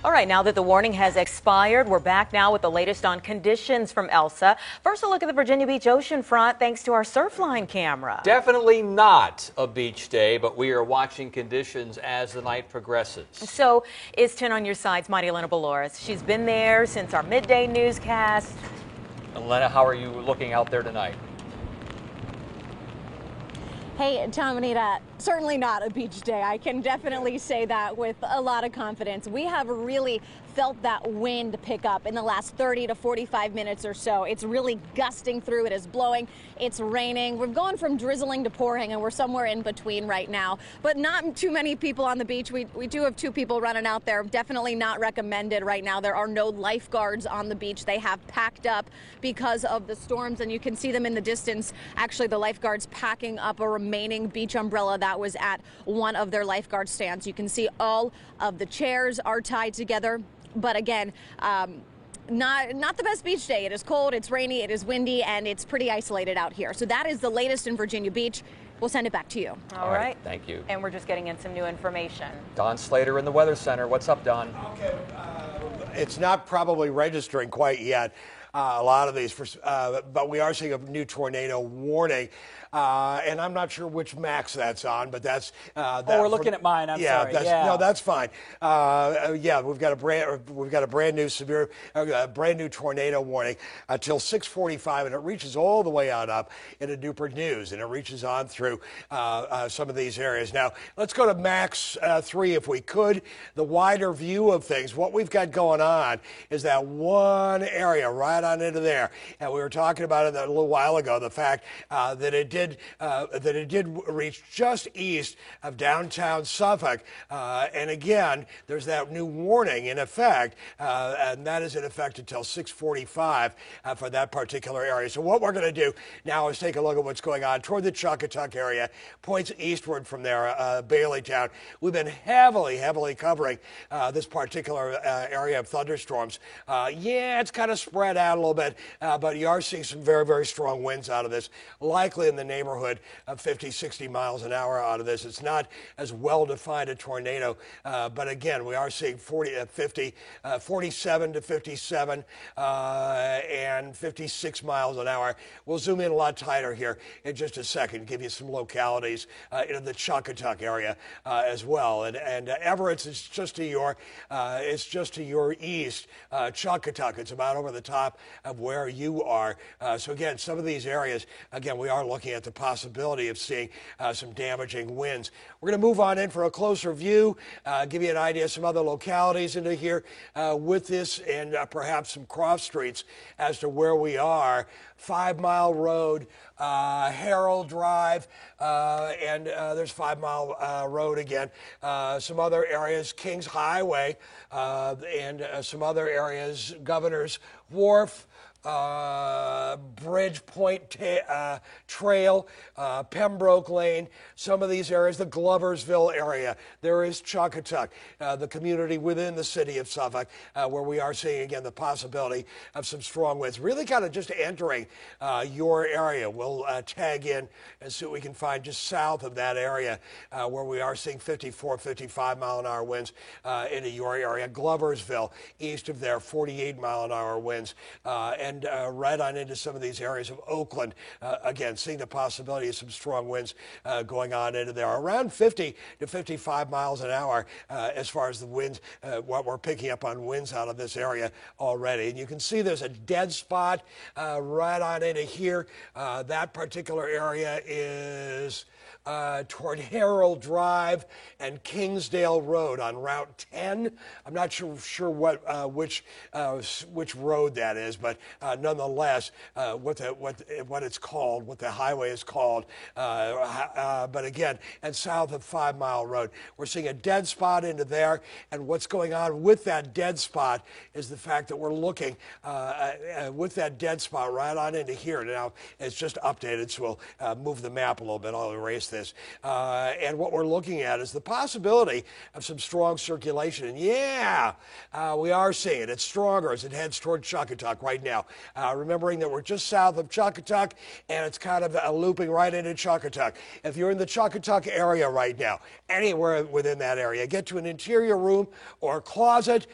All right, now that the warning has expired, we're back now with the latest on conditions from Elsa. First, a look at the Virginia Beach ocean front thanks to our Surfline camera. Definitely not a beach day, but we are watching conditions as the night progresses. So is 10 on your side's Mighty Elena Belores. She's been there since our midday newscast. Elena, how are you looking out there tonight? Hey, Tom and Anita, certainly not a beach day. I can definitely say that with a lot of confidence. We have really felt that wind pick up in the last 30 to 45 minutes or so. It's really gusting through. It is blowing. It's raining. We've gone from drizzling to pouring, and we're somewhere in between right now. But not too many people on the beach. We do have 2 people running out there. Definitely not recommended right now. There are no lifeguards on the beach. They have packed up because of the storms, and you can see them in the distance. Actually, the lifeguards packing up a remaining beach umbrella that was at one of their lifeguard stands. You can see all of the chairs are tied together. But again, not the best beach day. It is cold, it's rainy, it is windy, and it's pretty isolated out here. So that is the latest in Virginia Beach. We'll send it back to you. All right. Thank you. And we're just getting in some new information. Don Slater in the Weather Center. What's up, Don? Okay, it's not probably registering quite yet. A lot of these, but we are seeing a new tornado warning, and I'm not sure which max that's on, but that's. We're looking at mine. I'm sorry. No, that's fine. Yeah, we've got a brand new severe, brand new tornado warning until 6:45, and it reaches all the way on up into Newport News, and it reaches on through some of these areas. Now, let's go to max 3 if we could. The wider view of things, what we've got going on is that one area right on into there, and we were talking about it a little while ago. The fact that it did reach just east of downtown Suffolk, and again, there's that new warning in effect, and that is in effect until 6:45 for that particular area. So what we're going to do now is take a look at what's going on toward the Chugatuck area, points eastward from there, Baileytown. We've been heavily covering this particular area of thunderstorms. Yeah, it's kind of spread out a little bit, but you are seeing some very strong winds out of this, likely in the neighborhood of 50, 60 miles an hour out of this. It's not as well defined a tornado, but again, we are seeing 47 to 57 and 56 miles an hour. We'll zoom in a lot tighter here in just a second, give you some localities in the Chugatuck area as well. And Everett is just to your east. Chugatuck, it's about over the top of where you are. So again, some of these areas, again, we are looking at the possibility of seeing some damaging winds. We're going to move on in for a closer view, give you an idea of some other localities into here with this, and perhaps some cross streets as to where we are. 5 Mile Road, Harold Drive, and there's 5 Mile Road again. Some other areas, Kings Highway, and some other areas, Governor's Wharf, Bridgepoint Trail, Pembroke Lane, some of these areas, the Gloversville area. There is Chugatuck, the community within the city of Suffolk, where we are seeing, again, the possibility of some strong winds. Really kind of just entering your area. We'll tag in and see what we can find just south of that area, where we are seeing 54, 55 mile an hour winds into your area. Gloversville, east of there, 48 mile an hour winds, and right on into some of these areas of Oakland. Again, seeing the possibility of some strong winds going on into there. Around 50 to 55 miles an hour as far as the winds, what we're picking up on winds out of this area already. And you can see there's a dead spot right on into here. That particular area is toward Harold Drive and Kingsdale Road on Route 10. I'm not sure which road that is, but nonetheless, what it's called, what the highway is called. But again, and south of 5 Mile Road, we're seeing a dead spot into there. And what's going on with that dead spot is the fact that we're looking with that dead spot right on into here. Now it's just updated, so we'll move the map a little bit. I'll erase this. And what we're looking at is the possibility of some strong circulation. And yeah, we are seeing it. It's stronger as it heads toward Chuckatuck right now. Remembering that we're just south of Chuckatuck, and it's kind of looping right into Chuckatuck. If you're in the Chuckatuck area right now, anywhere within that area, get to an interior room or closet,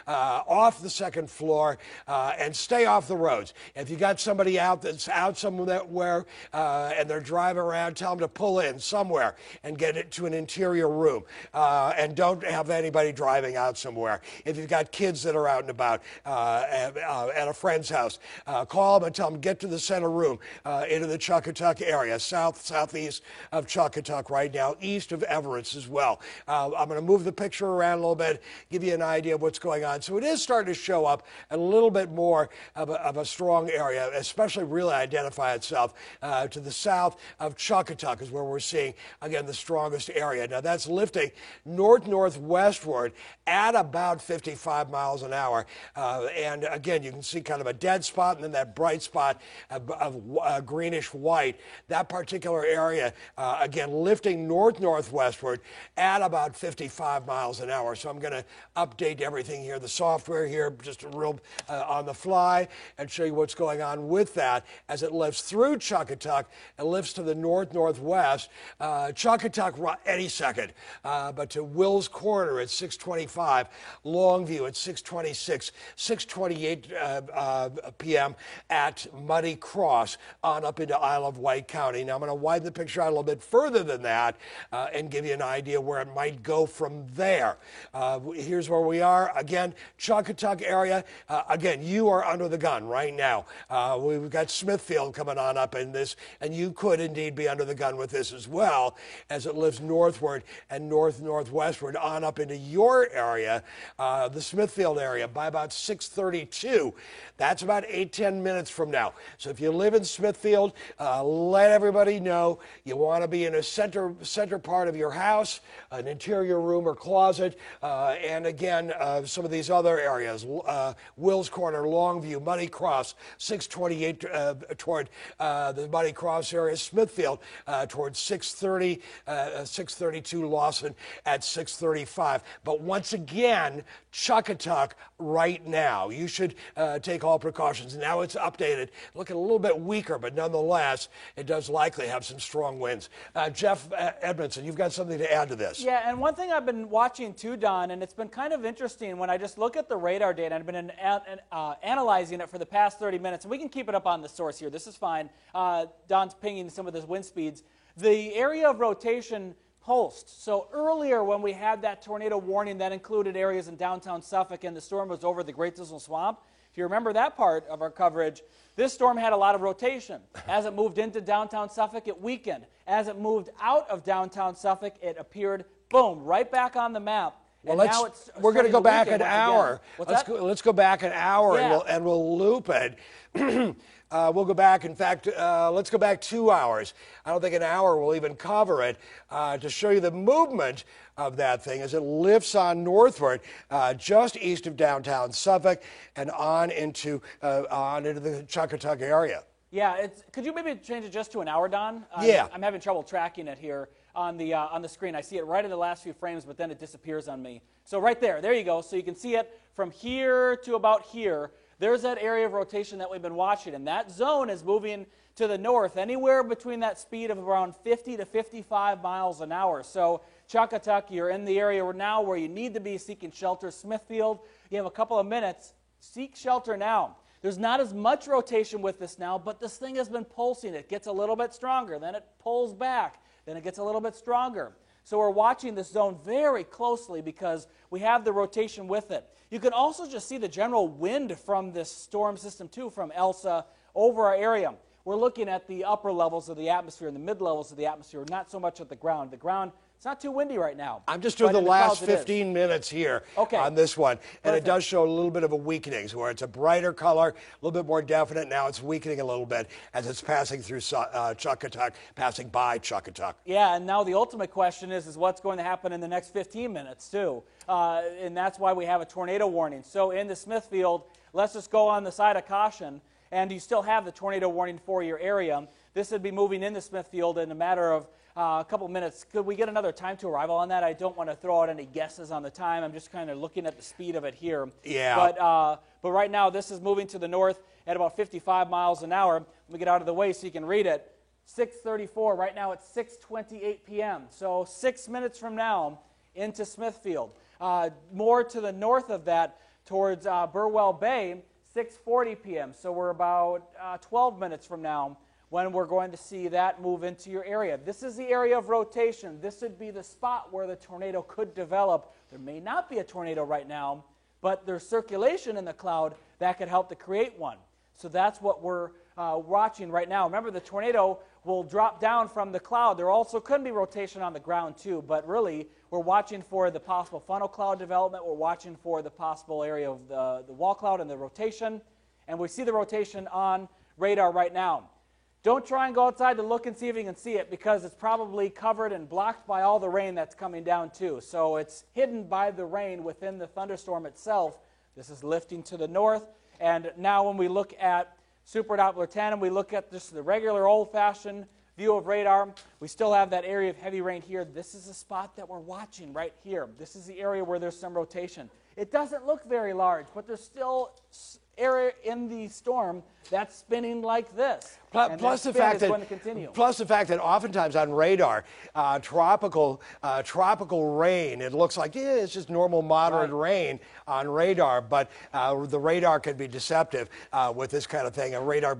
off the second floor, and stay off the roads. If you got somebody out that's out somewhere and they're driving around, tell them to pull in somewhere and get it to an interior room, and don't have anybody driving out somewhere. If you've got kids that are out and about at a friend's house, call them and tell them get to the center room into the Chuckatuck area, southeast of Chuckatuck right now, east of Everett as well. I'm going to move the picture around a little bit, give you an idea of what's going on. So it is starting to show up a little bit more of a strong area, especially really identify itself to the south of Chuckatuck is where we're seeing, again, the strongest area. Now that's lifting northwestward at about 55 miles an hour. And again, you can see kind of a dead spot and then that bright spot of greenish white. That particular area, again, lifting northwestward at about 55 miles an hour. So I'm going to update everything here, the software here, just real on the fly, and show you what's going on with that as it lifts through Chuckatuck and lifts to the northwest. Chuckatuck any second, but to Wills Corner at 6:25, Longview at 6:26, 6:28 p.m. at Muddy Cross on up into Isle of Wight County. Now I'm going to widen the picture out a little bit further than that and give you an idea where it might go from there. Here's where we are. Again, Chuckatuck area. Again, you are under the gun right now. We've got Smithfield coming on up in this, and you could indeed be under the gun with this as well as it lifts northward and northwestward on up into your area, the Smithfield area, by about 6:32. That's about 8-10 minutes from now. So if you live in Smithfield, let everybody know you want to be in a center part of your house, an interior room or closet, and again, some of these other areas, Wills Corner, Longview, Muddy Cross, 6:28 toward the Muddy Cross area, Smithfield towards 6:30, 6:32 Lawson at 6:35. But once again, Chuckatuck right now. You should take all precautions. Now it's updated, looking a little bit weaker, but nonetheless, it does likely have some strong winds. Jeff Edmondson, you've got something to add to this. Yeah, and one thing I've been watching too, Don, and it's been kind of interesting when I just look at the radar data, and I've been analyzing it for the past 30 minutes, and we can keep it up on the source here. This is fine. Don's pinging some of the wind speeds. The area of rotation pulsed. So earlier when we had that tornado warning, that included areas in downtown Suffolk, and the storm was over the Great Dismal Swamp. If you remember that part of our coverage, this storm had a lot of rotation. As it moved into downtown Suffolk, it weakened. As it moved out of downtown Suffolk, it appeared, boom, right back on the map. Well, we're going to go back an hour. Let's go back an hour, yeah, and we'll loop it. We'll go back. In fact, let's go back 2 hours. I don't think an hour will even cover it to show you the movement of that thing as it lifts on northward, just east of downtown Suffolk, and on into the Chuckatuck area. Yeah, could you maybe change it just to an hour, Don? Yeah. I'm having trouble tracking it here on the screen. I see it right in the last few frames, but then it disappears on me. So right there you go. So you can see it from here to about here. There's that area of rotation that we've been watching, and that zone is moving to the north, anywhere between that speed of around 50 to 55 miles an hour. So Chuckatuck, you're in the area now where you need to be seeking shelter. Smithfield, you have a couple of minutes. Seek shelter now. There's not as much rotation with this now, but this thing has been pulsing. It gets a little bit stronger, then it pulls back, then it gets a little bit stronger. So we're watching this zone very closely because we have the rotation with it. You can also just see the general wind from this storm system too, from Elsa over our area. We're looking at the upper levels of the atmosphere and the mid levels of the atmosphere, not so much at the ground. The ground, it's not too windy right now. I'm just doing the last 15 minutes here on this one, and it does show a little bit of a weakening, where it's a brighter color, a little bit more definite. Now it's weakening a little bit as it's passing through Chuckatuck, passing by Chuckatuck. Yeah, and now the ultimate question is what's going to happen in the next 15 minutes too, and that's why we have a tornado warning. So in the Smithfield, let's just go on the side of caution, and you still have the tornado warning for your area. this would be moving into Smithfield in a matter of a couple minutes. Could we get another time to arrival on that? I don't want to throw out any guesses on the time. I'm just kind of looking at the speed of it here. Yeah. But right now, this is moving to the north at about 55 miles an hour. Let me get out of the way so you can read it. 6:34. Right now, it's 6:28 p.m. So 6 minutes from now, into Smithfield. More to the north of that, towards Burwell Bay, 6:40 p.m. So we're about 12 minutes from now when we're going to see that move into your area. This is the area of rotation. This would be the spot where the tornado could develop. There may not be a tornado right now, but there's circulation in the cloud that could help to create one. So that's what we're watching right now. Remember, the tornado will drop down from the cloud. There also could be rotation on the ground too, but really we're watching for the possible funnel cloud development. We're watching for the possible area of the wall cloud and the rotation, and we see the rotation on radar right now. Don't try and go outside to look and see if you can see it, because it's probably covered and blocked by all the rain that's coming down too. So it's hidden by the rain within the thunderstorm itself. This is lifting to the north, and now when we look at Super Doppler 10 and we look at just the regular old-fashioned view of radar, we still have that area of heavy rain here. This is the spot that we're watching right here. This is the area where there's some rotation. It doesn't look very large, but there's still area in the storm that's spinning like this. Plus the fact that oftentimes on radar, tropical rain, it looks like it's just normal moderate rain on radar, but the radar can be deceptive with this kind of thing. A radar,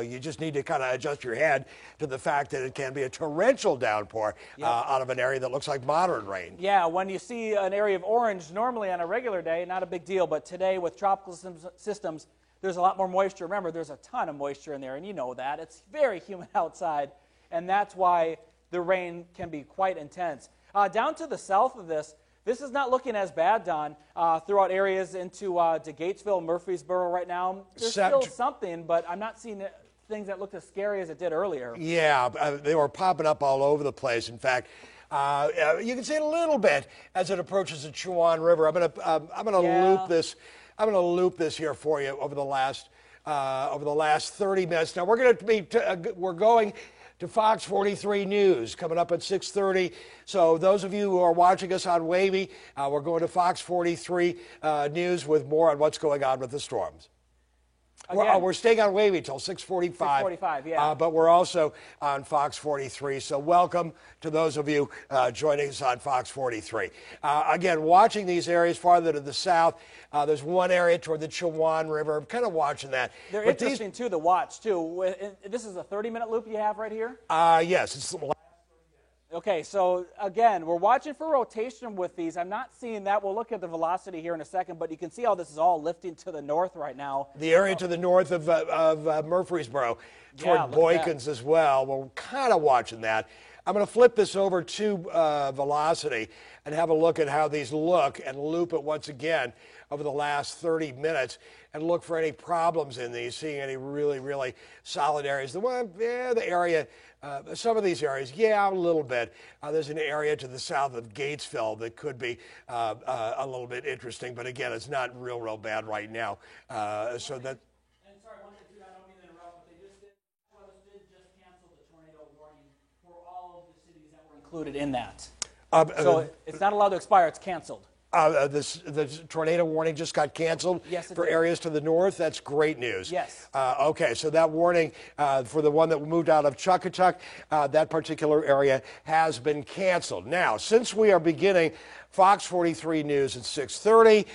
you just need to kind of adjust your head to the fact that it can be a torrential downpour out of an area that looks like moderate rain. Yeah, when you see an area of orange, normally on a regular day, not a big deal, but today with tropical systems, there's a lot more moisture. Remember, there's a ton of moisture in there, and you know that. It's very humid outside, and that's why the rain can be quite intense. Down to the south of this is not looking as bad, Don, throughout areas into to Gatesville, Murfreesboro right now. There's still something, but I'm not seeing things that look as scary as it did earlier. Yeah, they were popping up all over the place. In fact, you can see it a little bit as it approaches the Chuan River. I'm going to loop this. I'm going to loop this here for you over the last 30 minutes. Now we're going to Fox 43 News coming up at 6:30. So those of you who are watching us on Wavy, we're going to Fox 43 News with more on what's going on with the storms. We're staying on Wavy till 6:45. 6:45, yeah. But we're also on Fox 43. So welcome to those of you joining us on Fox 43. Again, watching these areas farther to the south. There's one area toward the Chuan River. I'm kind of watching that. They're interesting too to watch too. This is a 30-minute loop you have right here? Yes. It's Okay, so again, we're watching for rotation with these. I'm not seeing that. We'll look at the velocity here in a second, but you can see how this is all lifting to the north right now. The area to the north of Murfreesboro, toward Boykins as well. We're kind of watching that. I'm going to flip this over to velocity and have a look at how these look and loop it once again over the last 30 minutes and look for any problems in these, seeing any really, really solid areas. The area, some of these areas, a little bit. There's an area to the south of Gatesville that could be a little bit interesting, but again, it's not real bad right now. So that. And sorry, I don't mean to interrupt, but they just just cancel the tornado warning for all of the cities that were included in that. So it's not allowed to expire, it's canceled. The tornado warning just got canceled for areas to the north. That's great news. Yes. Okay, so that warning for the one that moved out of Chuckatuck, that particular area has been canceled. Now, since we are beginning Fox 43 News at 6:30,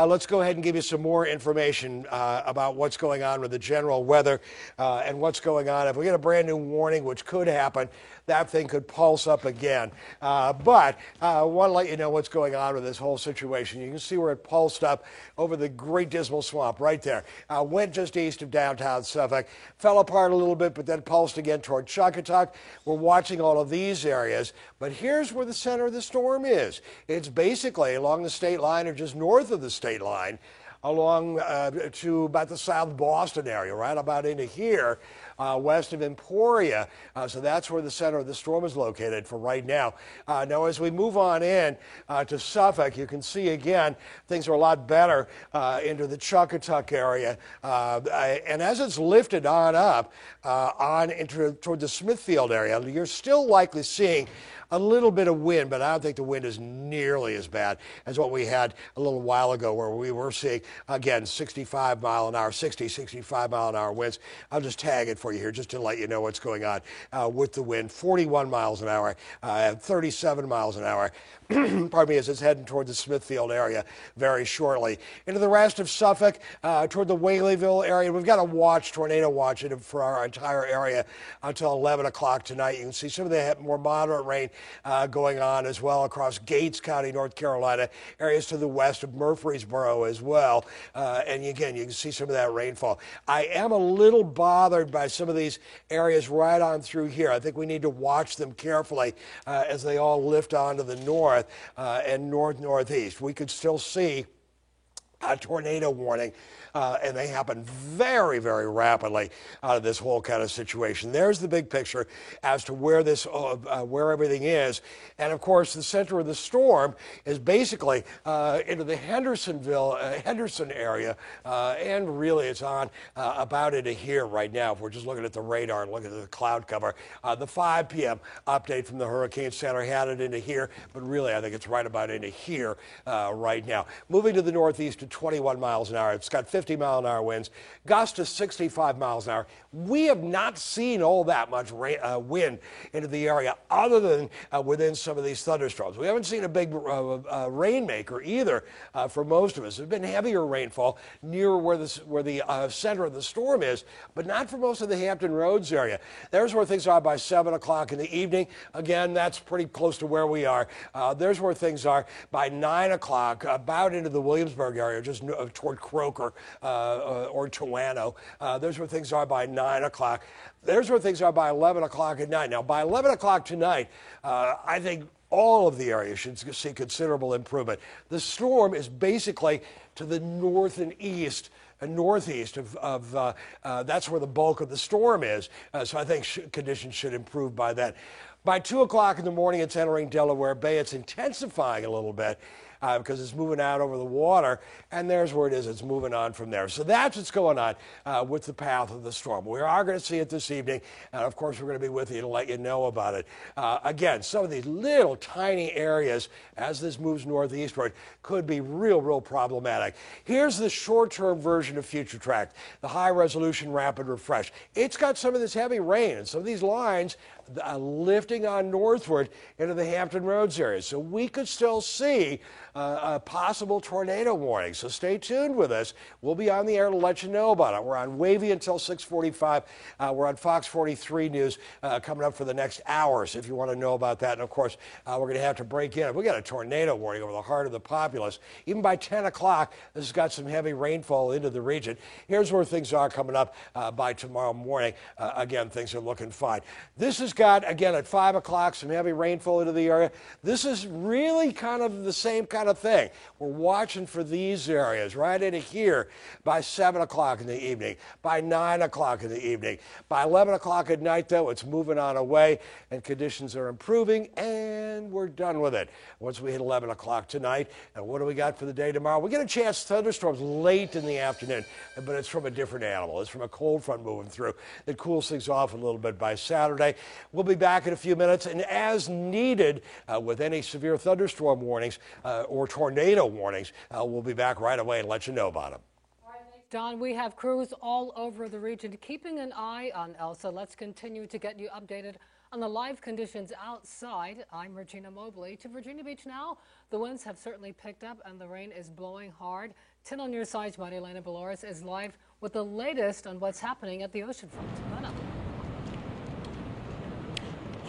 let's go ahead and give you some more information about what's going on with the general weather and what's going on. If we get a brand new warning, which could happen, that thing could pulse up again. But I want to let you know what's going on with this whole situation. You can see where it pulsed up over the Great Dismal Swamp right there. Went just east of downtown Suffolk, fell apart a little bit, but then pulsed again toward Chuckatuck. We're watching all of these areas, but here's where the center of the storm is. It's basically along the state line or just north of the state line along to about the South Boston area, right about into here, west of Emporia. So that's where the center of the storm is located for right now. Now, as we move on in to Suffolk, you can see again things are a lot better into the Chuckatuck area. And as it's lifted on up toward the Smithfield area, you're still likely seeing a little bit of wind, but I don't think the wind is nearly as bad as what we had a little while ago, where we were seeing, again, 65 mile an hour, 60, 65 mile an hour winds. I'll just tag it for you here just to let you know what's going on with the wind. 41 miles an hour, 37 miles an hour. Pardon me, as it's heading toward the Smithfield area very shortly. Into the rest of Suffolk, toward the Whaleyville area, we've got a tornado watch for our entire area until 11 o'clock tonight. You can see some of the more moderate rain going on as well across Gates County, North Carolina, areas to the west of Murfreesboro as well. And again, you can see some of that rainfall. I am a little bothered by some of these areas right on through here. I think we need to watch them carefully as they all lift onto the north and northeast. We could still see a tornado warning, and they happen very, very rapidly out of this whole kind of situation. There's the big picture as to where where everything is, and of course the center of the storm is basically into the Henderson area, and really it's on about into here right now. If we're just looking at the radar and looking at the cloud cover, the 5 p.m. update from the Hurricane Center had it into here, but really I think it's right about into here right now. Moving to the northeast to 21 miles an hour. It's got 50 mile an hour winds, gusts to 65 miles an hour. We have not seen all that much wind into the area other than within some of these thunderstorms. We haven't seen a big rainmaker either for most of us. There's been heavier rainfall near where the center of the storm is, but not for most of the Hampton Roads area. There's where things are by 7 o'clock in the evening. Again, that's pretty close to where we are. There's where things are by 9 o'clock, about into the Williamsburg area, just toward Croker or Toano. There's where things are by 9 o'clock. There's where things are by 11 o'clock at night. Now, by 11 o'clock tonight, I think all of the area should see considerable improvement. The storm is basically to the north and east and northeast of that's where the bulk of the storm is. So I think conditions should improve by then. By 2 o'clock in the morning, it's entering Delaware Bay. It's intensifying a little bit because it's moving out over the water, and there's where it is. It's moving on from there. So that's what's going on with the path of the storm. We are going to see it this evening, and of course we're going to be with you to let you know about it. Again, some of these little tiny areas, as this moves northeastward, could be real problematic. Here's the short-term version of FutureTrack, the high-resolution rapid refresh. It's got some of this heavy rain, and some of these lines lifting on northward into the Hampton Roads area. So we could still see a possible tornado warning. So stay tuned with us. We'll be on the air to let you know about it. We're on Wavy until 6:45. We're on Fox 43 News coming up for the next hours if you want to know about that. And of course, we're going to have to break in. We got a tornado warning over the heart of the populace. Even by 10 o'clock, this has got some heavy rainfall into the region. Here's where things are coming up by tomorrow morning. Again, things are looking fine. This has got, again, at 5 o'clock, some heavy rainfall into the area. This is really kind of the same kind of thing. We're watching for these areas right into here by 7 o'clock in the evening, by 9 o'clock in the evening. By 11 o'clock at night, though, it's moving on away, and conditions are improving, and we're done with it once we hit 11 o'clock tonight. And what do we got for the day tomorrow? We get a chance thunderstorms late in the afternoon, but it's from a different animal. It's from a cold front moving through that cools things off a little bit by Saturday. We'll be back in a few minutes, and as needed with any severe thunderstorm warnings or tornado warnings, we'll be back right away and let you know about them. Don, we have crews all over the region keeping an eye on Elsa. Let's continue to get you updated on the live conditions outside. I'm Regina Mobley. To Virginia Beach now. The winds have certainly picked up and the rain is blowing hard. 10 on your side, Marilena Valores is live with the latest on what's happening at the oceanfront.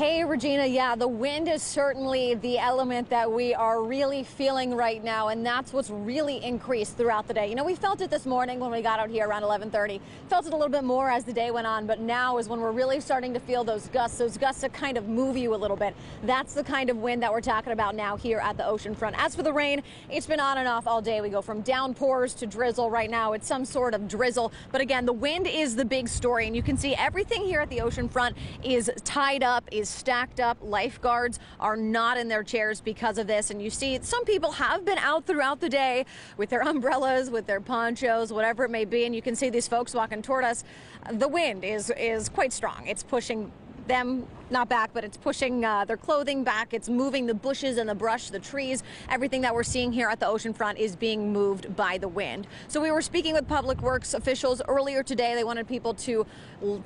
Hey, Regina. Yeah, the wind is certainly the element that we are really feeling right now, and that's what's really increased throughout the day. You know, we felt it this morning when we got out here around 11:30. Felt it a little bit more as the day went on, but now is when we're really starting to feel those gusts that kind of move you a little bit. That's the kind of wind that we're talking about now here at the ocean front. As for the rain, it's been on and off all day. We go from downpours to drizzle. Right now, it's some sort of drizzle. But again, the wind is the big story, and you can see everything here at the ocean front is tied up, is stacked up. Lifeguards are not in their chairs because of this, and you see some people have been out throughout the day with their umbrellas, with their ponchos, whatever it may be, and you can see these folks walking toward us. The wind is quite strong. It's pushing them not back, but it's pushing their clothing back. It's moving the bushes and the brush, the trees. Everything that we're seeing here at the ocean front is being moved by the wind. So we were speaking with Public Works officials earlier today. They wanted people to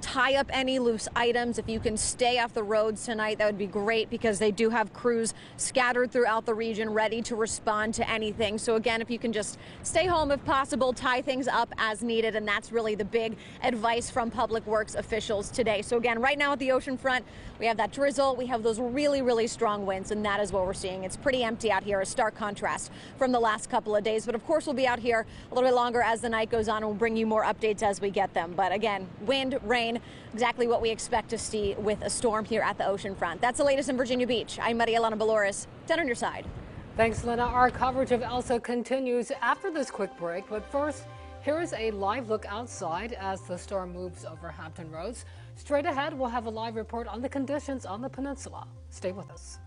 tie up any loose items. If you can stay off the roads tonight, that would be great, because they do have crews scattered throughout the region ready to respond to anything. So again, if you can just stay home if possible, tie things up as needed. And that's really the big advice from Public Works officials today. So again, right now at the ocean front, we have that drizzle, we have those really, really strong winds, and that is what we're seeing. It's pretty empty out here, a stark contrast from the last couple of days. But of course, we'll be out here a little bit longer as the night goes on, and we'll bring you more updates as we get them. But again, wind, rain, exactly what we expect to see with a storm here at the ocean front. That's the latest in Virginia Beach. I'm Maria Elena Valores, 10 on your side. Thanks, Lena. Our coverage of Elsa continues after this quick break, but first, here is a live look outside as the storm moves over Hampton Roads. Straight ahead, we'll have a live report on the conditions on the peninsula. Stay with us.